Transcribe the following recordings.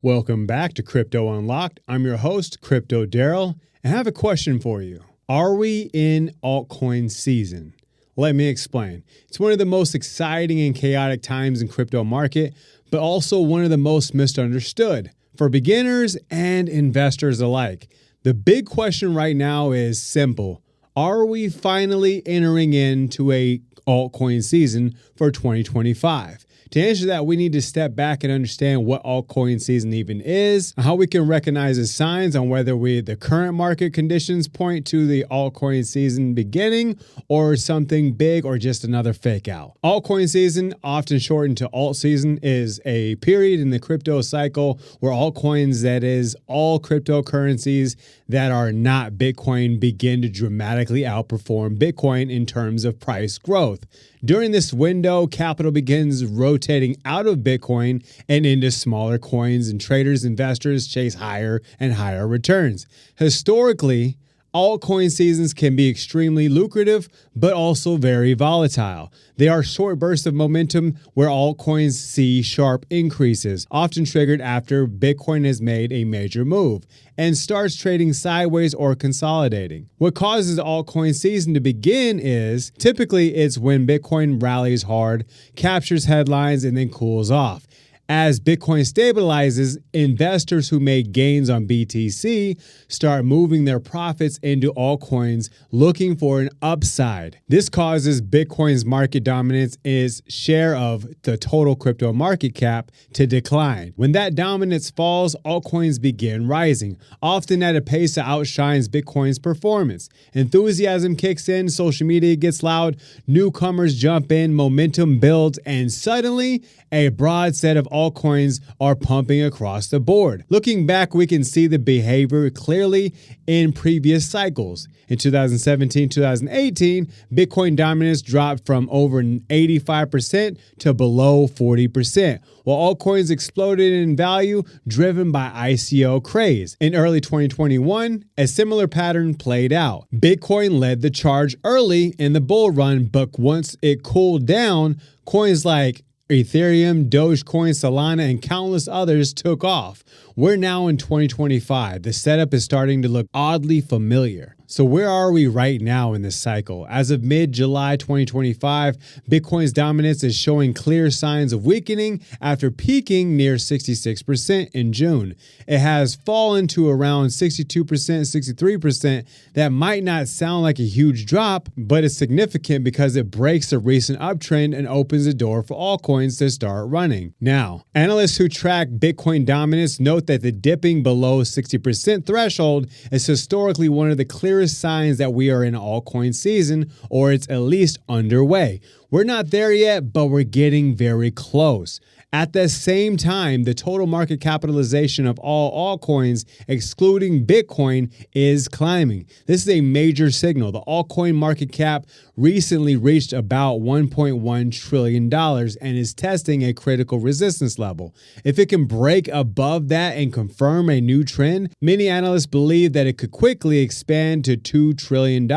Welcome back to Crypto Unlocked. I'm your host, Crypto Daryl, and I have a question for you. Are we in altcoin season? Let me explain. It's one of the most exciting and chaotic times in crypto market, but also one of the most misunderstood for beginners and investors alike. The big question right now is simple. Are we finally entering into a altcoin season for 2025? To answer that, we need to step back and understand what altcoin season even is, how we can recognize the signs on whether the current market conditions point to the altcoin season beginning or something big or just another fake out. Altcoin season, often shortened to Altseason, is a period in the crypto cycle where altcoins, that is, all cryptocurrencies that are not Bitcoin, begin to dramatically outperform Bitcoin in terms of price growth. During this window, capital begins rotating out of Bitcoin and into smaller coins, and traders, investors chase higher and higher returns. Historically, altcoin seasons can be extremely lucrative, but also very volatile. They are short bursts of momentum where altcoins see sharp increases, often triggered after Bitcoin has made a major move and starts trading sideways or consolidating. What causes the altcoin season to begin is typically it's when Bitcoin rallies hard, captures headlines, and then cools off. As Bitcoin stabilizes, investors who made gains on BTC start moving their profits into altcoins looking for an upside. This causes Bitcoin's market dominance, its share of the total crypto market cap, to decline. When that dominance falls, altcoins begin rising, often at a pace that outshines Bitcoin's performance. Enthusiasm kicks in, social media gets loud, newcomers jump in, momentum builds, and suddenly a broad set of altcoins are pumping across the board. Looking back, we can see the behavior clearly in previous cycles. In 2017, 2018, Bitcoin dominance dropped from over 85% to below 40%, while altcoins exploded in value driven by ICO craze. In early 2021, a similar pattern played out. Bitcoin led the charge early in the bull run, but once it cooled down, coins like Ethereum, Dogecoin, Solana, and countless others took off. We're now in 2025. The setup is starting to look oddly familiar. So where are we right now in this cycle? As of mid-July 2025, Bitcoin's dominance is showing clear signs of weakening after peaking near 66% in June. It has fallen to around 62%, 63%. That might not sound like a huge drop, but it's significant because it breaks a recent uptrend and opens the door for altcoins to start running. Now, analysts who track Bitcoin dominance note that the dipping below 60% threshold is historically one of the clearest signs that we are in altcoin season, or it's at least underway. We're not there yet, but we're getting very close. At the same time, the total market capitalization of all altcoins, excluding Bitcoin, is climbing. This is a major signal. The altcoin market cap recently reached about $1.1 trillion and is testing a critical resistance level. If it can break above that and confirm a new trend, many analysts believe that it could quickly expand to $2 trillion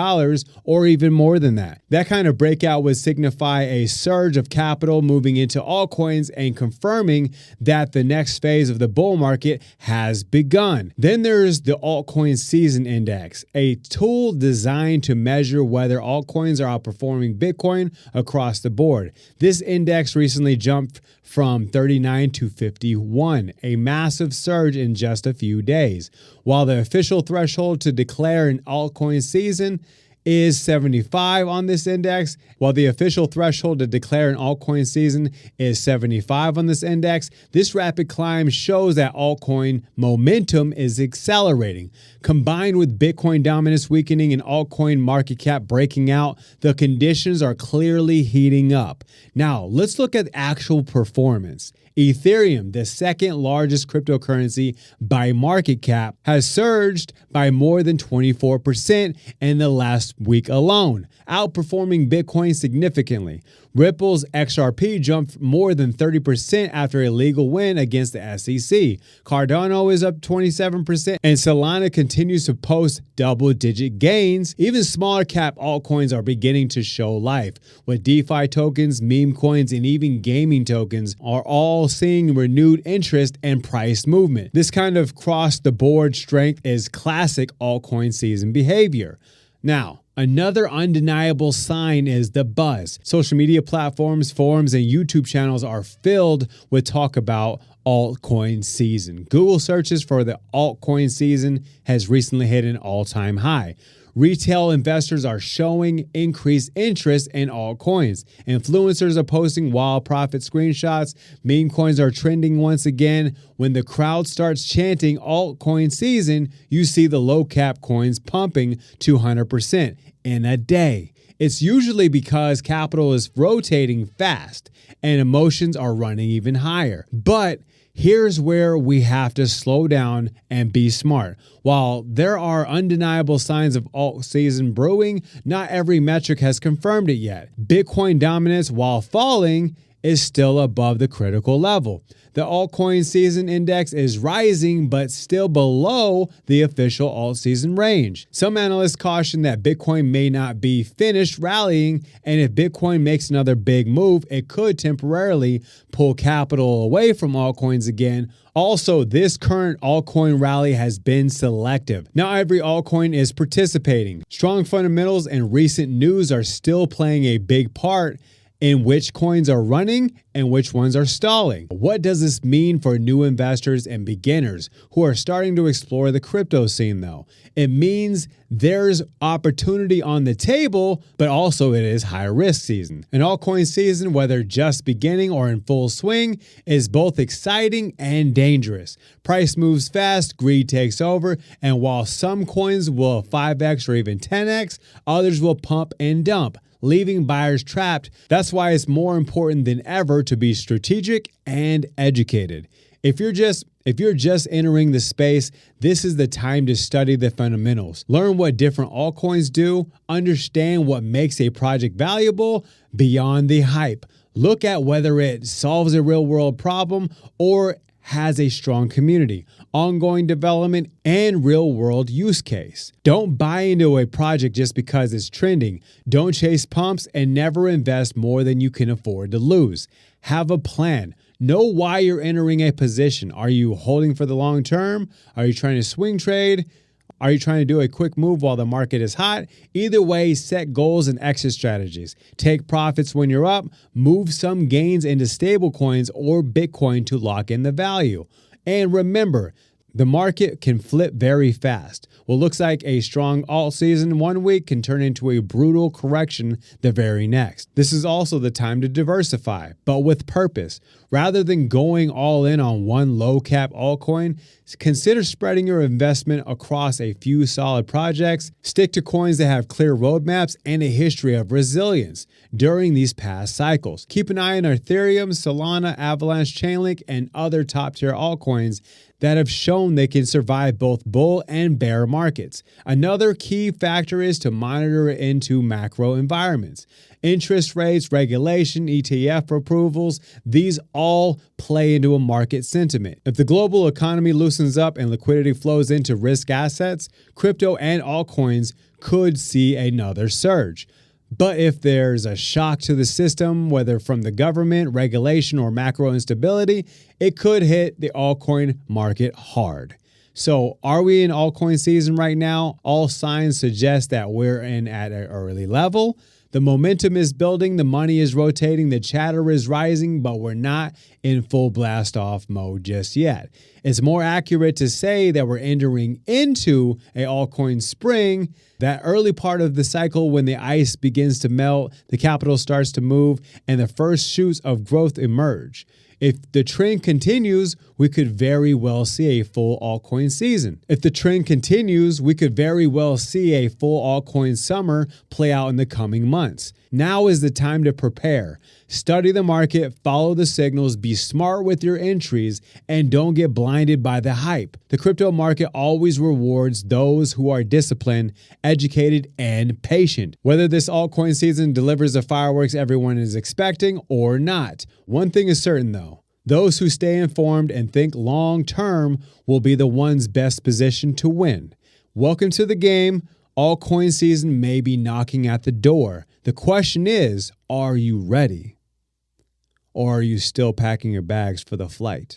or even more than that. That kind of breakout would signify a surge of capital moving into altcoins and confirming that the next phase of the bull market has begun. Then there's the Altcoin Season Index, a tool designed to measure whether altcoins are outperforming Bitcoin across the board. This index recently jumped from 39 to 51, a massive surge in just a few days. While the official threshold to declare an altcoin season is 75 on this index, while the official threshold to declare an altcoin season is 75 on this index, this rapid climb shows that altcoin momentum is accelerating. Combined with Bitcoin dominance weakening and altcoin market cap breaking out, the conditions are clearly heating up. Now, let's look at actual performance. Ethereum, the second largest cryptocurrency by market cap, has surged by more than 24% in the last week alone, outperforming Bitcoin significantly. Ripple's XRP jumped more than 30% after a legal win against the SEC. Cardano is up 27%, and Solana continues to post double-digit gains. Even smaller cap altcoins are beginning to show life, with DeFi tokens, meme coins, and even gaming tokens are all all seeing renewed interest and price movement. This kind of cross-the-board strength is classic altcoin season behavior. Now, another undeniable sign is the buzz. Social media platforms, forums, and YouTube channels are filled with talk about altcoin season. Google searches for the altcoin season has recently hit an all-time high. Retail investors are showing increased interest in altcoins. Influencers are posting wild profit screenshots. Meme coins are trending once again. When the crowd starts chanting altcoin season, you see the low cap coins pumping 200% in a day. It's usually because capital is rotating fast and emotions are running even higher. But here's where we have to slow down and be smart. While there are undeniable signs of alt season brewing, not every metric has confirmed it yet. Bitcoin dominance, while falling, is still above the critical level. The Altcoin Season Index is rising, but still below the official alt season range. Some analysts caution that Bitcoin may not be finished rallying, and if Bitcoin makes another big move, it could temporarily pull capital away from altcoins again. Also, this current altcoin rally has been selective. Not every altcoin is participating. Strong fundamentals and recent news are still playing a big part in which coins are running and which ones are stalling. What does this mean for new investors and beginners who are starting to explore the crypto scene though? It means there's opportunity on the table, but also it is high risk season. An altcoin season, whether just beginning or in full swing, is both exciting and dangerous. Price moves fast, greed takes over, and while some coins will 5x or even 10x, others will pump and dump, leaving buyers trapped. That's why it's more important than ever to be strategic and educated. If you're just entering the space, this is the time to study the fundamentals. Learn what different altcoins do, understand what makes a project valuable beyond the hype. Look at whether it solves a real-world problem or has a strong community, ongoing development, and real-world use case. Don't buy into a project just because it's trending. Don't chase pumps and never invest more than you can afford to lose. Have a plan. Know why you're entering a position. Are you holding for the long term? Are you trying to swing trade? Are you trying to do a quick move while the market is hot? Either way, set goals and exit strategies. Take profits when you're up, move some gains into stablecoins or Bitcoin to lock in the value. And remember, the market can flip very fast. What looks like a strong alt season one week can turn into a brutal correction the very next. This is also the time to diversify, but with purpose. Rather than going all in on one low cap altcoin, consider spreading your investment across a few solid projects. Stick to coins that have clear roadmaps and a history of resilience during these past cycles. Keep an eye on Ethereum, Solana, Avalanche Chainlink, and other top tier altcoins that have shown they can survive both bull and bear markets. Another key factor is to monitor into macro environments. Interest rates, regulation, ETF approvals, these all play into a market sentiment. If the global economy loosens up and liquidity flows into risk assets, crypto and altcoins could see another surge. But if there's a shock to the system, whether from the government, regulation, or macro instability, it could hit the altcoin market hard. So are we in altcoin season right now? All signs suggest that we're in at an early level. The momentum is building, the money is rotating, the chatter is rising, but we're not in full blast off mode just yet. It's more accurate to say that we're entering into an altcoin spring, that early part of the cycle when the ice begins to melt, the capital starts to move, and the first shoots of growth emerge. If the trend continues, we could very well see a full altcoin season. If the trend continues, we could very well see a full altcoin summer play out in the coming months. Now is the time to prepare. Study the market, follow the signals, be smart with your entries, and don't get blinded by the hype. The crypto market always rewards those who are disciplined, educated, and patient. Whether this altcoin season delivers the fireworks everyone is expecting or not. One thing is certain though. Those who stay informed and think long term will be the ones best positioned to win. Welcome to the game. Altcoin season may be knocking at the door. The question is, are you ready? or are you still packing your bags for the flight?